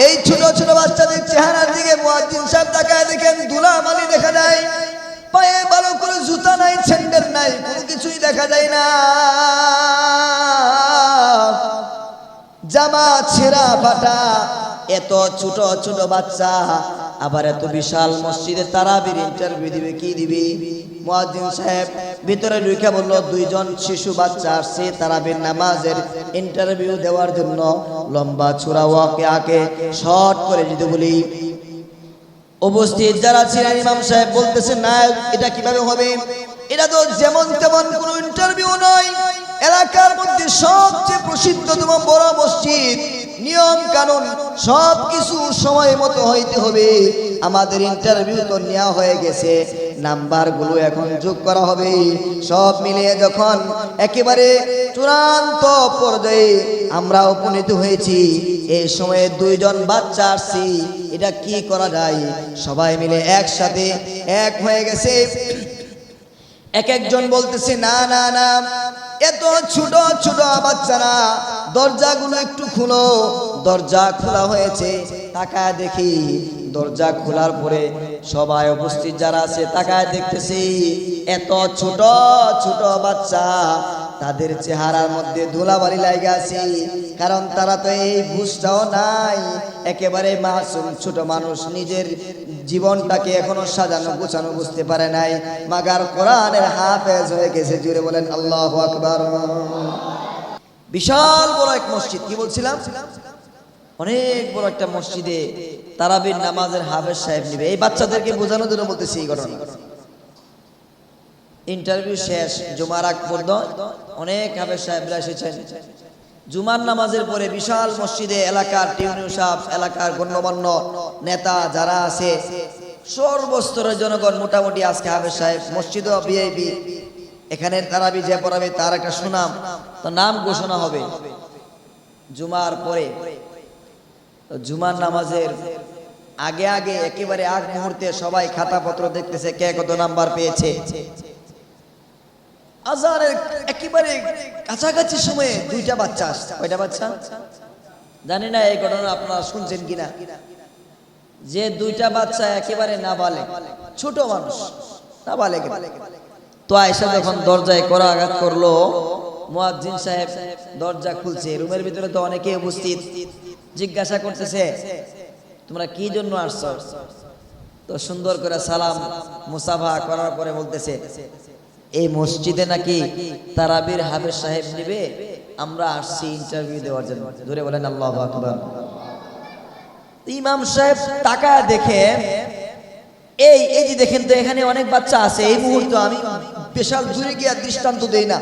এই ছোট ছোট বাচ্চাদের চেহারার দিকে মুয়াজ্জিন সাহেব তাকায় দেখেন ধুলাবালি দেখা যায়, পায়ে ভালো করে জুতা নাই, স্যান্ডেল নাই, কোনো কিছুই দেখা যায় না, জামা ছেঁড়া ফাটা। এত ছোট ছোট বাচ্চা, আবার এত বিশাল মসজিদে তারাবির ইন্টারভিউ দিবে, কি দিবে? মুয়াজ্জিন সাহেব ভিতরে ঢুকে বলল, দুইজন শিশু বাচ্চা আসছে তারাবির নামাজের ইন্টারভিউ দেওয়ার জন্য। লম্বা চূড়া ওয়াকিয়াকে শর্ট করে যদি বলি, উপস্থিত যারা ছিলেন ইমাম সাহেব বলতেছেন, না এটা কিভাবে হবে? এটা তো যেমন তেমন কোনো ইন্টারভিউ নয়, এলাকার মধ্যে সবচেয়ে প্রসিদ্ধতম বড় মসজিদ, নিয়ম কানুন সবকিছু সময় মতো হইতে হবে। আমাদের ইন্টারভিউ তো নেওয়া হয়ে গেছে, নাম্বারগুলো এখন যোগ করা হবে। সব মিলিয়ে যখন একেবারে চূড়ান্ত পর্যায়ে আমরা উপনীত হয়েছি, এই সময়ে দুইজন বাচ্চা আসছি, এটা কি করা যায়? সবাই মিলে একসাথে এক হয়ে গেছে। এক একজন বলতেছে, না না না, এত ছোট ছোট বাচ্চারা, দরজাগুলো একটু খুলো। দরজা খোলা হয়েছে, তাকায় দেখি দরজা খোলার পরে সবাই উপস্থিত যারা আছে তাকায় দেখতেছি, এত ছোট ছোট বাচ্চা, তাদের চেহারার মধ্যে ধুলাবালি লাগা আছে, কারণ তারা তো এই বুঝটাও নাই, একেবারে মাসুম ছোট মানুষ, নিজের জীবনটাকে এখনো সাজানো গোছানো বুঝতে পারে নাই, মাগার কোরআনের হাফেজ হয়ে গেছে। জুড়ে বলেন আল্লাহু আকবার। বিশাল বড় এক মসজিদ, কি বলছিলাম, অনেক বড় একটা মসজিদে তারাবির নামাজের হাফেজ সাহেব নিবে। এই বাচ্চাদেরকে বোঝানোর জন্য বলতেছি এই ঘটনা। ইন্টারভিউ শেষ, জুমার আগ পর্যন্ত অনেক হাফেজ সাহেবরা এসেছেন। জুমার নামাজের পরে বিশাল মসজিদে এলাকার টিউনিউ সাহেব, এলাকার গণ্যমান্য নেতা যারা আছে, সর্বস্তরের জনগণ মোটামুটি আজকে হাফেজ সাহেব মসজিদও ভিআইপি, এখানে তারাবি যে পড়াবে তার একটা সুনাম, তো নাম ঘোষণা হবে জুমার পরে। জুমার নামাজের আগে আগে একেবারে আগ মুহূর্তে সবাই খাতাপত্র দেখতেছে, কে কত নাম্বার পেয়েছে। আজানের একেবারে কাছাকাছি সময়ে দুইটা বাচ্চা আসছে। কয়টা বাচ্চা জানি না, এই ঘটনা আপনারা শুনছেন কিনা, যে দুইটা বাচ্চা একেবারে নাবালেগ, ছোট মানুষ, নাবালেগ। তো আয়েশা যখন দরজায় করা আঘাত করলো, মুয়াজ্জিন সাহেব দরজা খুলছে, রুমের ভিতরে তো অনেকে উপস্থিত, জিজ্ঞাসা করতেছে, তোমরা কি জন্য আসছো? তো সুন্দর করে সালাম মুসাফা করার পরে বলতেছে, এই মসজিদে নাকি তারাবির হাফেজ সাহেব নিবে, আমরা আসছি ইন্টারভিউ দেওয়ার জন্য। ধরে বলেন আল্লাহু আকবার। ইমাম সাহেব তাকায় দেখে, এই যে দেখেন তো, এখানে অনেক বাচ্চা আছে, এই মুহূর্তে আমি বিশাল দূরে গিয়ে দৃষ্টান্ত দেই না,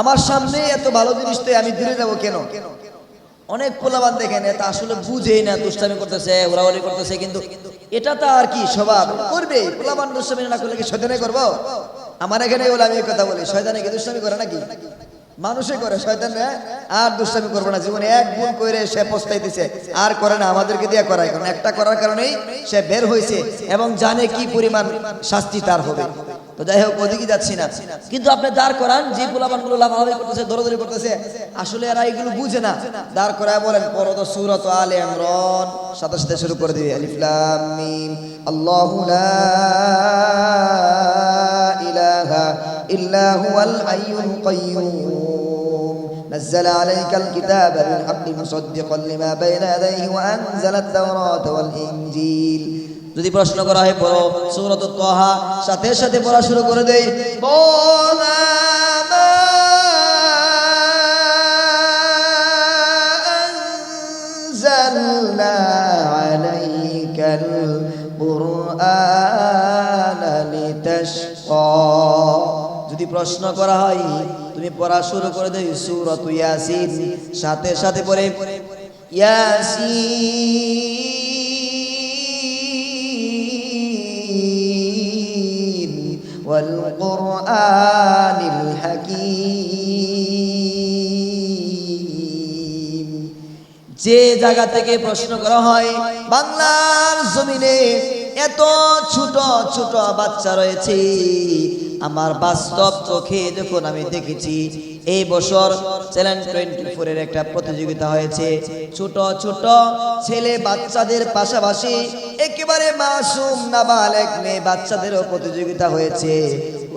আমার সামনে এত ভালো জিনিস তো আমি দূরে যাবো কেন? অনেক পোলাবান দেখেন, এটা আসলে বুঝেই না, দুষ্টামি করতেছে, ওরাওয়ারি করতেছে, কিন্তু এটা তো আর কি স্বভাব করবে। পোলাবান দুষ্টামি না করলে কি শয়তানি করবো? আমার এখানে বলে আমি কথা বলি, শয়তানি কি দুষ্টামি করে নাকি? মানুষে করে, শয়তান আর দুষ্টামি করবো না। জীবনে এক ভুল করে সে পস্তাইতেছে, আর করে না, আমাদেরকে দিয়ে করায়। কারণ একটা করার কারণেই সে বের হয়েছে এবং জানে কি পরিমাণ শাস্তি তার হবে। তো যাই হোক, ওদিকে যাচ্ছি না, কিন্তু আপনি দাঁড় করান, যে পোলাপানগুলো লাফালাফি করতেছে, দৌড়াদৌড়ি করতেছে, আসলে এরা এগুলো বুঝে না, দাঁড় করায় বলেন পড়ো সূরাত আলে ইমরান, সাথে সাথে শুরু করে দিবে, আলিফ লাম মিম, আল্লাহু লা ইলাহা ইল্লা হুয়াল হাইয়ুল কাইয়্যুম, نزل عليك الكتاب بالحق مصدقا لما بين يديه وأنزل التوراة والإنجيل। যদি প্রশ্ন করা হয় পড়ো সূরাত তাহা, সাথে সাথে পড়া শুরু করে দেই, أنزلنا عليك القرآن لتشقى। যদি প্রশ্ন করা হয় তুমি পড়া শুরু করে দেই সূরাত ইয়াসিন, সাথে সাথে পড়ে ইয়াসিন ওয়াল কুরআনিল হাকীম। যে জায়গা থেকে প্রশ্ন করা হয়, বাংলার জমিনে এত ছোট ছোট বাচ্চা রয়েছে, আমার বাস্তব চোখে যখন আমি দেখেছি, এই বছর চ্যালেঞ্জ 24 এর একটা প্রতিযোগিতা হয়েছে। ছোট ছোট ছেলে বাচ্চাদের পাশাপাশি একেবারে মাসুম নাবালেগ মেয়ে বাচ্চাদেরও প্রতিযোগিতা হয়েছে।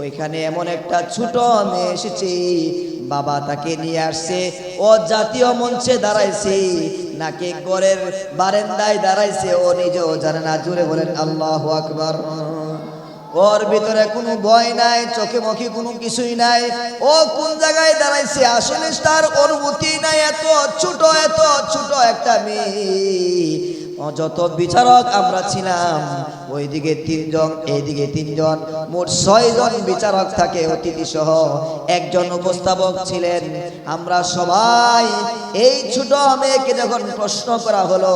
ওইখানে এমন একটা ছোট মেয়ে এসেছে, বাবা তাকে নিয়ে আসছে, ও জাতীয় মঞ্চে দাঁড়াইছে, নাকি ঘরের বারান্দায় দাঁড়াইছে, ও নিজেও জানে না। জোরে বলেন আল্লাহু আকবার। ওর ভিতরে কোনো ভয় নাই, চোখে মুখে কোনো কিছুই নাই। ও কোন জায়গায় দাঁড়াইছে আসলে তার অনুভূতি নাই। এত ছোট একটা মেয়ে। যত বিচারক আমরা ছিলাম, ওইদিকে 3 জন, এইদিকে 3 জন, মোট 6 জন বিচারক থাকে অতিথি সহ, একজন উপস্থাপক ছিলেন। আমরা সবাই এই ছোট মেয়েকে যখন প্রশ্ন করা হলো,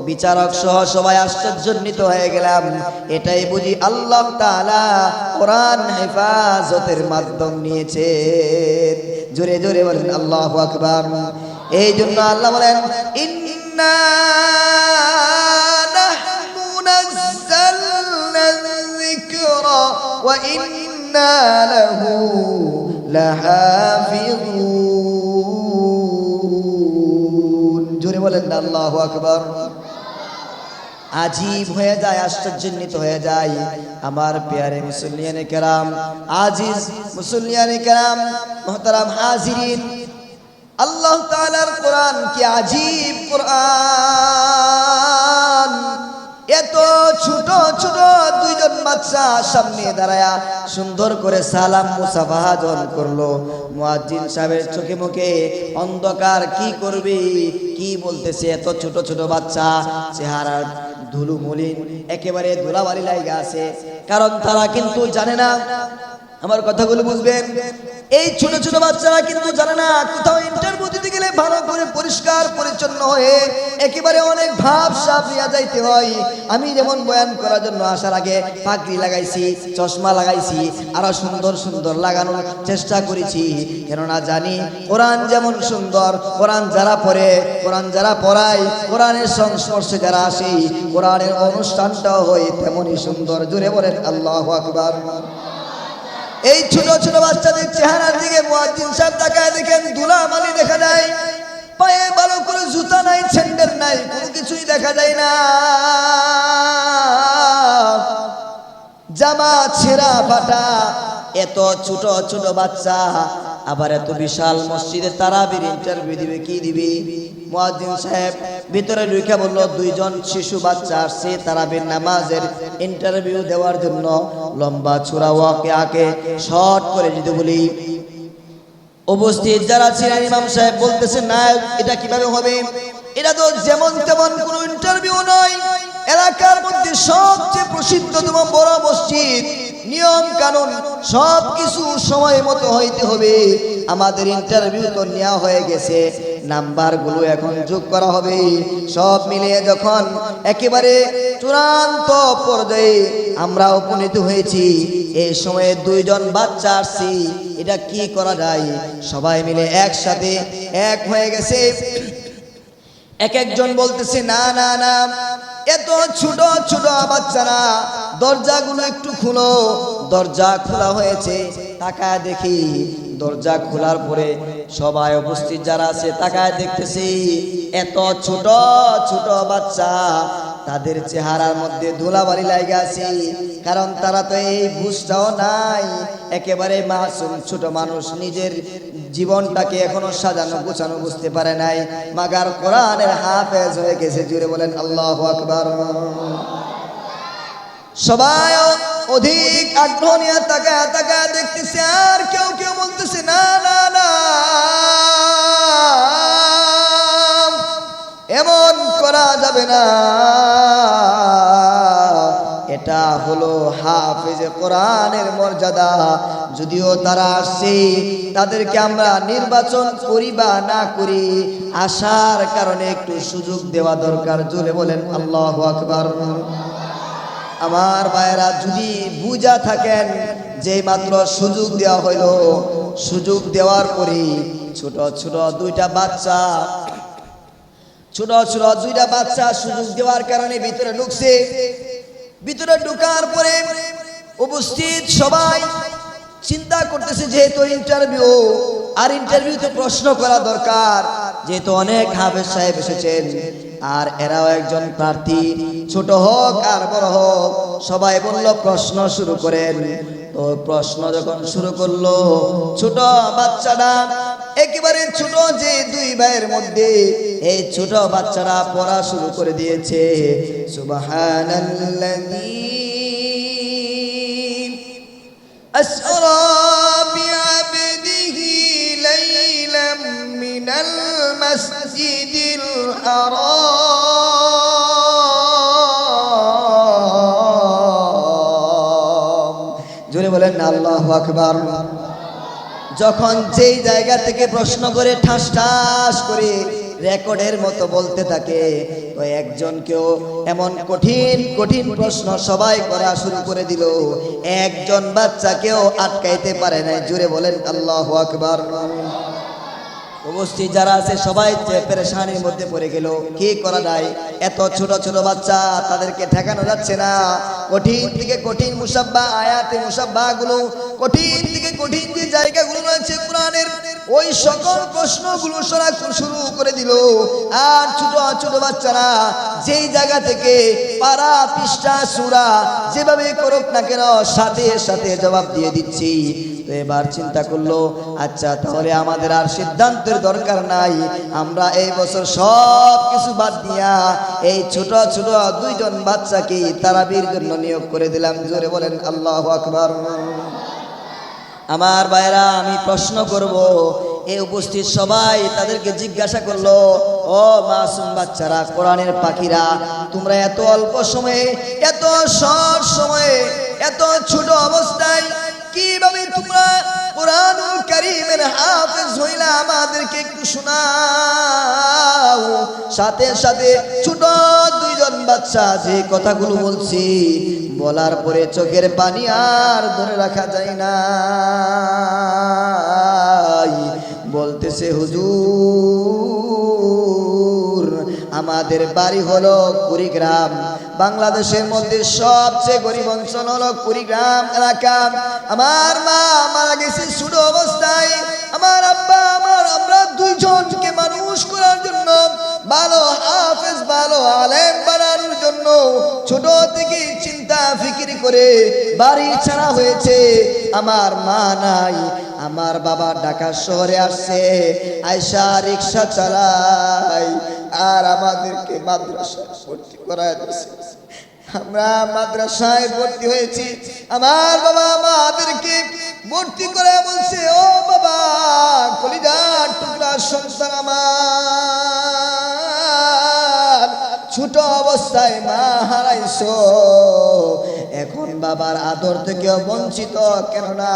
বিচারক সহ সবাই আশ্চর্যান্বিত হয়ে গেলাম। এটাই বুঝি আল্লাহ তাআলা কোরআন হেফাজতের মাধ্যম নিয়েছে। জোরে জোরে বলেন আল্লাহু আকবার। এই জন্য আল্লাহ বলেন, ইন্না নাহনু নাযালনা যিকরা ওয়া ইন্না লাহু লাহাফিজুন। জোরে বলেন আল্লাহু আকবার। আজীব হয়ে যায়, আশ্চর্যান্বিত হয়ে যায় আমার প্যারে মুসল্লিয়ানে কেরাম, আজিজ মুসল্লিয়ানে কেরাম, মুহতারাম হাজিরিন। আল্লাহ তাআলার কোরআন কি আজীব কোরআন। এত ছোট ছোট 2 জন বাচ্চা সামনে দাঁড়ায়া সুন্দর করে সালাম মুসাফাহা করলো। মুয়াজ্জিন সাহেবের চোখে মুখে অন্ধকার, কি করবে কি বলতেছে। এত ছোট ছোট বাচ্চা, চেহারার ধুলো মলিন, একেবারে ধুলাবালি লাগা আছে। কারণ তারা কিন্তু জানে না, আমার কথাগুলো বুঝবেন, এই ছোট ছোট বাচ্চারা কিন্তু জানে না কোথাও ইন্টারভিউ দিতে গেলে ভালো করে পরিষ্কার পরিচ্ছন্ন হয়ে একেবারে অনেক ভাব সাপ নিয়ে যাইতে হয়। আমি যেমন বয়ান করার জন্য আসার আগে পাগড়ি লাগাইছি, চশমা লাগাইছি, আরো সুন্দর সুন্দর লাগানোর চেষ্টা করেছি, কেননা জানি কোরআন যেমন সুন্দর, কোরআন যারা পড়ে, কোরআন যারা পড়ায়, কোরআনের সংস্পর্শে যারা আসে, কোরআনের অনুষ্ঠানটাও হয় তেমনই সুন্দর। জোরে বলেন আল্লাহু আকবার। এই ছোট ছোট বাচ্চাদের চেহারার দিকে মুয়াজ্জিন সাহেব তাকায় দেখেন, ধুলাবালি দেখা যায়, পায়ে ভালো করে জুতা নাই, স্যান্ডেল নাই, কোনো কিছুই দেখা যায় না, জামা ছেঁড়া ফাটা। এত ছোট ছোট বাচ্চা, আবার এত বিশাল মসজিদে তারাবির ইন্টারভিউ দিবে, কি দিবে? মুয়াজ্জিন সাহেব ভিতরে ঢুকে বলল, 2 জন শিশু বাচ্চা আসছে তারাবির নামাজের ইন্টারভিউ দেওয়ার জন্য। লম্বা চূড়া ওয়াকিয়াকে শর্ট করে যদি বলি, উপস্থিত যারা ছিলেন ইমাম সাহেব বলতেছেন, না এটা কিভাবে হবে? এটা তো যেমন তেমন কোনো ইন্টারভিউ নয়, এলাকার মধ্যে সবচেয়ে প্রসিদ্ধতম বড় মসজিদ, নিয়ম কানুন সবকিছু সময় মতো হইতে হবে। আমাদের ইন্টারভিউ তো নেওয়া হয়ে গেছে, নাম্বারগুলো এখন যোগ করা হবে। সব মিলিয়ে যখন একেবারে চূড়ান্ত পর্যায়ে আমরা উপনীত হয়েছি, এই সময়ে 2 জন বাচ্চা আসছি, এটা কি করা যায়? সবাই মিলে একসাথে এক হয়ে গেছে। এক একজন বলতেছে, না না না, এত ছোট ছোট বাচ্চারা, দরজাগুলো একটু খুলো। দরজা খোলা হয়েছে, তাকায় দেখি, দরজা খোলার পরে সবাই উপস্থিত যারা আছে তাকায় দেখতেছি, এত ছোট ছোট বাচ্চা, তাদের চেহারার মধ্যে ধুলাবালি লাগা আছে। কারণ তারা তো এই বুঝটাও নাই, একেবারে মাসুম ছোট মানুষ, নিজের জীবনটাকে এখনো সাজানো গোছানো বুঝতে পারে নাই, মাগার কোরআনের হাফেজ হয়ে গেছে। জুড়ে বলেন আল্লাহু আকবার। সবাই অধিক আগ্রহ নিয়ে তাকায় তাকায় দেখতেছে, আর কেউ কেউ বলতেছে, না না না, এমন করা যাবে না, এটা হলো হাফেজে কোরআনের মর্যাদা। যদিও তারা আসছে, তাদেরকে আমরা নির্বাচন করি বা না করি, আসার কারণে একটু সুযোগ দেওয়া দরকার। জোরে বলেন আল্লাহু আকবার। আমার ভাইয়েরা, যদি বুঝা থাকেন যে মাত্র সুযোগ দেওয়া হইল, সুযোগ দেওয়ার পরে ছোট ছোট 2টা বাচ্চা, ছোট ছোট 2টা বাচ্চা সুযোগ দেওয়ার কারণে ভিতরে ঢুকছে। ভিতরে ঢুকার পরে উপস্থিত সবাই চিন্তা করতেছে, যেহেতু ইন্টারভিউ, আর ইন্টারভিউতে প্রশ্ন করা দরকার, যেহেতু অনেক হাফেজ সাহেব এসেছেন আর এরাও একজন প্রার্থী, ছোট হোক আর বড় হোক সবাই বলল প্রশ্ন শুরু করেন। তো প্রশ্ন যখন শুরু করলো, ছোট বাচ্চাটা একেবারে ছোট যে দুই ভাইয়ের মধ্যে এই ছোট বাচ্চারা পড়া শুরু করে দিয়েছে। সুবহানাল্লাযী আসরা বিআবদিহি লাইলাম মিনাল মাসজিদিল হারাম। জোরে বলেন না আল্লাহু আকবার। যখন যেই জায়গা থেকে প্রশ্ন করে ঠাস ঠাস করে রেকর্ডের মতো বলতে থাকে, তো একজনকেও এমন কঠিন কঠিন প্রশ্ন সবাই করা শুরু করে দিল, একজন বাচ্চাকেও আটকাইতে পারে নাই। জোরে বলেন আল্লাহু আকবার। উপস্থিত যারা আছে সবাই পেরেশানির মধ্যে পড়ে গেল, কি করা যায়? এত ছোট ছোট বাচ্চা, তাদেরকে ঠেকানো যাচ্ছে না। কঠিন থেকে কঠিন মুসাব্বা, আয়াতে মুসাব্বা গুলো, কঠিন থেকে কঠিন যে জায়গাগুলো রয়েছে কোরআনের, ওই সকল প্রশ্নগুলো শুরু করে দিল। আর ছোট ছোট বাচ্চারা যেই জায়গা থেকে পারা পৃষ্ঠা সূরা যেভাবে করুক না কেন সাথে সাথে জবাব দিয়ে দিচ্ছি। তো এবার চিন্তা করলো, আচ্ছা তাহলে আমাদের আর সিদ্ধান্তের দরকার নাই, আমরা এই বছর সব কিছু বাদ দিয়া এই ছোট ছোট দুইজন বাচ্চাকে তারাবির জন্য নিয়োগ করে দিলাম। জোরে বলেন আল্লাহু আকবার। আমার ভাইরা, আমি প্রশ্ন করব, এই উপস্থিত সবাই তাদেরকে জিজ্ঞাসা করলো, ও মাসুম বাচ্চারা, কোরআনের পাখিরা, তোমরা এত অল্প সময়ে, এত শর্ট সময়ে, এত ছোট অবস্থায় কিভাবে তোমরা কোরআনুল কারীমের হাফেজ হইলা? আমাদেরকে একটু শোনাও। সাথে সাথে ছোট দুইজন বাচ্চা যে কথাগুলো বলছি, বলার পরে চোখের পানি আর ধরে রাখা যায় না। বলতেছে, হুজুর আমাদের বাড়ি হলো কুড়িগ্রাম, বাংলাদেশের মধ্যে সবচেয়ে গরিব অঞ্চল হলো কুড়িগ্রাম এলাকা। আমার মা মারা গেছে ছোট অবস্থায়, আমার আব্বা আমরা দুইজনকে মানুষ করার জন্য, ভালো হাফেজ ভালো আলেম বানানোর জন্য ছোট থেকে চিন্তা ফিকির করে বাড়ি ছাড়া হয়েছে। আমার মা নাই, আমার বাবা ঢাকা শহরে আসছে, আয়সা রিক্সা চালায় আর আমাদেরকে মাদ্রাসায় ভর্তি করায় দিয়েছে। আমরা মাদ্রাসায় ভর্তি হয়েছি, আমার বাবা আমাদেরকে ভর্তি করে বলছে, ও বাবা কলিজার টুকরা সন্তান আমার, ছোট অবস্থায় মা হারাইছো, এখন বাবার আদর থেকেও বঞ্চিত, কেননা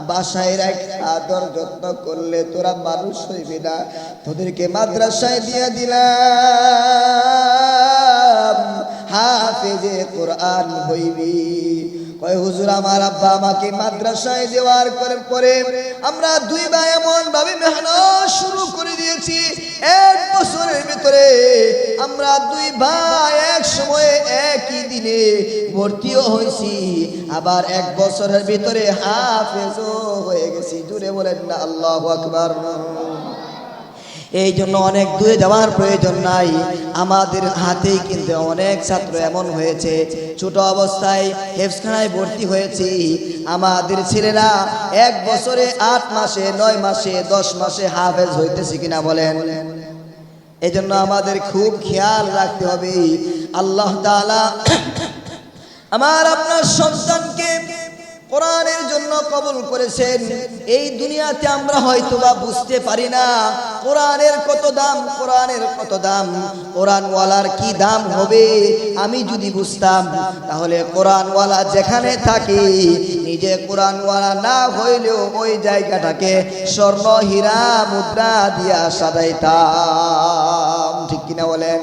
বাসায় রেখে আদর যত্ন করলে তোরা মানুষ হইবি না, তোদেরকে মাদ্রাসায় দিয়ে দিলাম, হাফেজে কোরআন হইবি। কয় হুজুর আমার আব্বা আমাকে মাদ্রাসায় দেওয়ার পরে আমরা দুই ভাই এমন ভাবে মেহনত শুরু করে দিয়েছি, এক বছরের ভিতরে আমরা দুই ভাই এক সময়ে একই দিনে ভর্তিও হয়েছি, আবার এক বছরের ভিতরে হাফেজও হয়ে গেছি। জুড়ে বলেন না আল্লাহু আকবার। এই জন্য অনেক দূরে যাওয়ার প্রয়োজন নাই, আমাদের হাতেই কিন্তু অনেক ছাত্র এমন হয়েছে ছোট অবস্থায় হেফজখানায় ভর্তি হয়েছি। আমাদের ছেলেরা এক বছরে 8 মাসে 9 মাসে 10 মাসে হাফেজ হইতেছে কিনা বলেন? এই জন্য আমাদের খুব খেয়াল রাখতে হবে। আল্লাহ তাআলা আমার আপনার সন্তানকে কোরআনের জন্য কবুল করেছেন। এই দুনিয়াতে আমরা হয়তোবা বুঝতে পারি না কোরআনের কত দাম, কোরআনের কত দাম, কোরআনওয়ালার কি দাম হবে। আমি যদি বুঝতাম তাহলে কোরআনওয়ালা যেখানে থাকে নিজে কোরআনওয়ালা না হইলেও ওই জায়গাটাকে স্বর্ণ হীরা মুদ্রা দিয়া সাজাইতাম। ঠিক কিনা বলেন?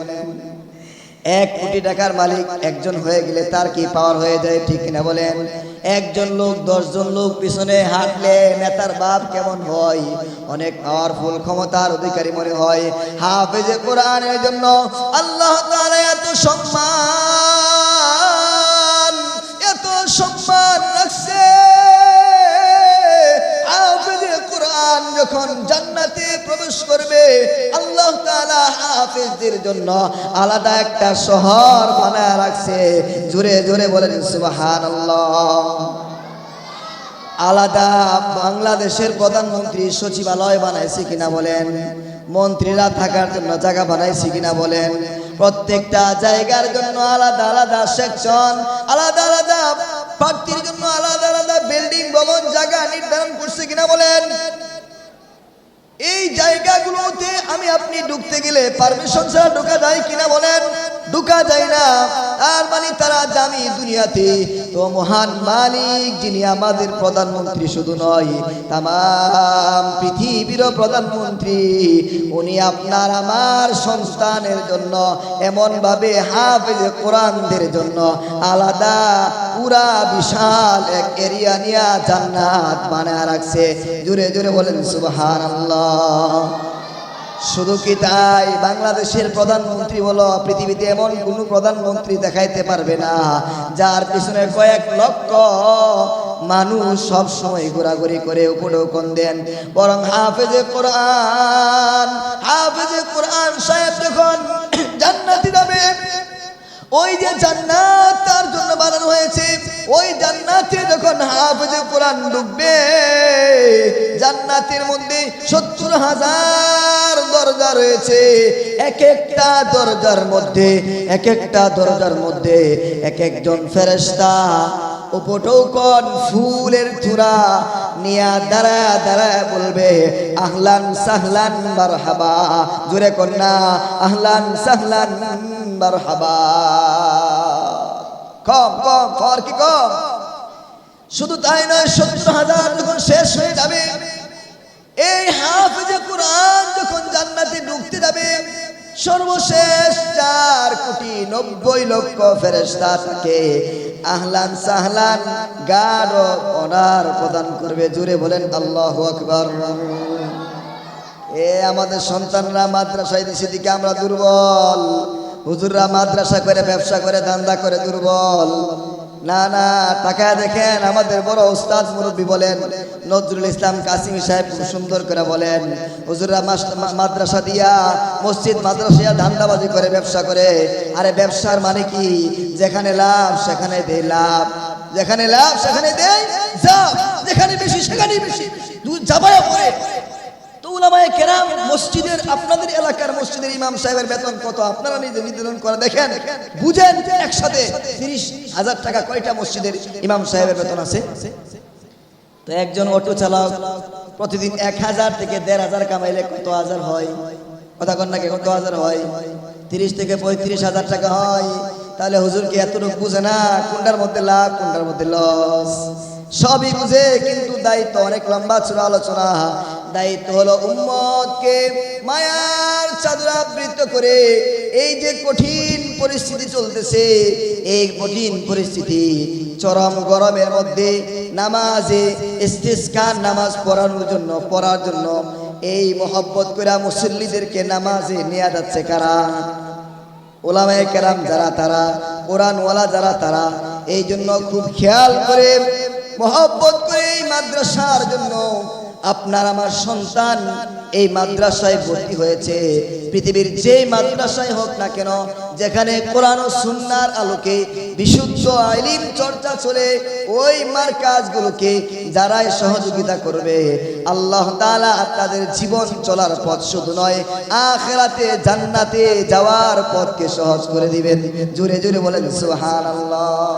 1 কোটি টাকার মালিক একজন হয়ে গেলে তার কি পাওয়ার হয়ে যায়? ঠিক কিনা বলেন? একজন লোক 10 জন লোক পিছনে হাঁটলে নেতার বাপ কেমন হয়? অনেক পাওয়ারফুল, ক্ষমতার অধিকারী মনে হয়। হাফেজে কোরআনের জন্য আল্লাহ তাআলা এত সম্মান রাখছে। হাফেজে কোরআন যখন করবে। আল্লাহ তাআলা হাফেজদের জন্য আলাদা একটা শহর বানায় রাখছে। জোরে জোরে বলেন সুবহানাল্লাহ। আলাদা বাংলাদেশের প্রধানমন্ত্রী সচিবালয় বানাইছে কিনা বলেন? মন্ত্রীরা থাকার জন্য জায়গা বানাইছে কিনা বলেন? প্রত্যেকটা জায়গার জন্য আলাদা আলাদা সেকশন, আলাদা আলাদা প্রার্থীর জন্য আলাদা আলাদা বিল্ডিং ভবন জায়গা নির্ধারণ করছে কিনা বলেন? এই জায়গাগুলোতে আমি আপনি ঢুকতে গেলে পারমিশন ছাড়া ঢোকা যায় কিনা বলেন? ঢোকা যায় না। তার মানে তারা দামি দুনিয়াতে তো মহান মালিক যিনি আমাদের প্রধানমন্ত্রী শুধু নয়, তামাম পৃথিবীর প্রধানমন্ত্রী, উনি আপনার আমার সন্তানের জন্য এমন ভাবে হাফেজে কোরআনদের জন্য আলাদা পুরা বিশাল এক এরিয়া নিয়ে জান্নাত বানায় রাখছে। জোরে জোরে বলেন সুবহানাল্লাহ। শুধু কি তাই? বাংলাদেশের প্রধানমন্ত্রী বলো, পৃথিবীতে এমন কোন প্রধানমন্ত্রী দেখাইতে পারবে না যার পিছনে কয়েক লক্ষ মানুষ সব সময় ঘোরাঘুরি করে উপঢৌকন দেন। বরং হাফেজে কোরআন সাহেব যখন জান্নাতে যাবে, ওই যে জান্নাত তার জন্য বানানো হয়েছে, ওই জান্নাতে যখন হাফেজে কোরআন ঢুকবে, জান্নাতের মধ্যে 70,000 দরজা রয়েছে। এক একটা দরজার মধ্যে এক একজন ফেরেশতা উপঢৌকন ফুলের তুরা নিয়া দাঁড়ায় দাঁড়ায় বলবে আহলান সাহলান মারহাবা। জোরে কন্যা আহলান সাহলান মারহাবা। কম খবর কি কম? শুধু তাই নয়, 70,000 যখন শেষ হয়ে যাবে, এই হাফেজে কোরআন যখন জান্নাতে ঢুকতে যাবে, সর্বশেষ 4,90,00,000 ফেরেশতা তাকে আহলান সাহলান গাঢ় অনার প্রদান করবে। জোরে বলেন আল্লাহু আকবার। আমাদের সন্তানরা মাদ্রাসায় দিকে আমরা দুর্বল, হুজুররা মাদ্রাসা করে ব্যবসা করে ধান্দা করে দুর্বল। না না, টাকা দেখেন আমাদের বড় উস্তাদ মুরব্বী বলেন, নজরুল ইসলাম কাসিমি সাহেব খুব সুন্দর করে বলেন, হুজুররা মাদ্রাসা দিয়া মসজিদ মাদ্রাসা ধান্দাবাজি করে ব্যবসা করে। আরে ব্যবসার মানে কি? যেখানে লাভ সেখানে দেয় লাভ, যেখানে লাভ সেখানে দেয় লাভ, যেখানে বেশি সেখানে বেশি যাবায়া পড়ে। তো উলামায়ে কেরাম মসজিদের, আপনাদের এলাকার মসজিদের ইমাম সাহেবের বেতন কত আপনারা নিজে নির্ধারণ করে দেখেন, বুঝেন। একসাথে 30,000 টাকা কয়টা মসজিদের ইমাম সাহেবের বেতন আছে? তো একজন অটো চালক প্রতিদিন 1,000 থেকে 1,500 কামাইলে কত হাজার হয়? কথা কন নাকি? কত হাজার হয়? 30 থেকে 35,000 টাকা হয়। তাহলে হুজুর কি এতটুকু বুঝে না কোনটার মধ্যে লাভ কোনটার মধ্যে লস? সবই বুঝে, কিন্তু দায়িত্ব অনেক লম্বা চূড়া আলোচনা। দায়িত্ব হলো উম্মতকে মায়ার চাদর আবৃত করে এই যে কঠিন পরিস্থিতি চলতেছে, এই কঠিন পরিস্থিতি চরম গরমের মধ্যে নামাজে ইস্তিসকার নামাজ পড়ার জন্য এই মহব্বত করে মুসল্লিদেরকে নামাজে নিয়ে যাচ্ছে কারা? উলামায়ে কেরাম যারা, তারা কোরআনওয়ালা যারা, তারা। এই জন্য খুব খেয়াল করে মহব্বত করে এই মাদ্রাসার জন্য আপনার আমার সন্তান এই মাদ্রাসায় ভর্তি হয়েছে। পৃথিবীর যে মাদ্রাসায় হোক না কেন, যেখানে কোরআন ও সুন্নাহর আলোকে বিশুদ্ধ ইলম চর্চা চলে, ওই মারকাজগুলোকে যারাই সহযোগিতা করবে, আল্লাহ তাআলা তাদের জীবন চলার পথ শুধু নয়, আখিরাতে জান্নাতে যাওয়ার পথকে সহজ করে দিবেন। জোরে জোরে বলেন সুবহানাল্লাহ।